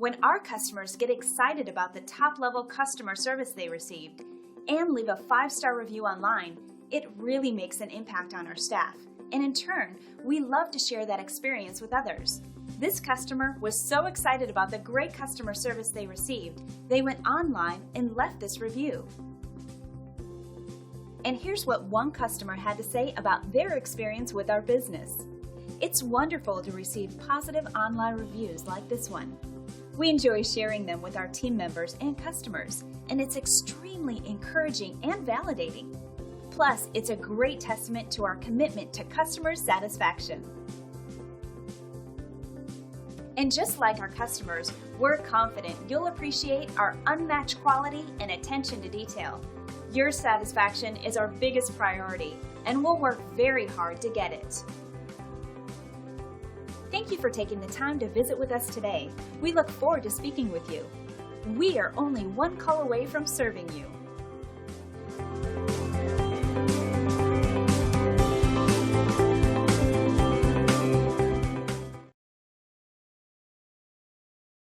When our customers get excited about the top-level customer service they received and leave a 5-star review online, it really makes an impact on our staff. And in turn, we love to share that experience with others. This customer was so excited about the great customer service they received, they went online and left this review. And here's what one customer had to say about their experience with our business. It's wonderful to receive positive online reviews like this one. We enjoy sharing them with our team members and customers, and it's extremely encouraging and validating. Plus, it's a great testament to our commitment to customer satisfaction. And just like our customers, we're confident you'll appreciate our unmatched quality and attention to detail. Your satisfaction is our biggest priority, and we'll work very hard to get it. Thank you for taking the time to visit with us today. We look forward to speaking with you. We are only one call away from serving you.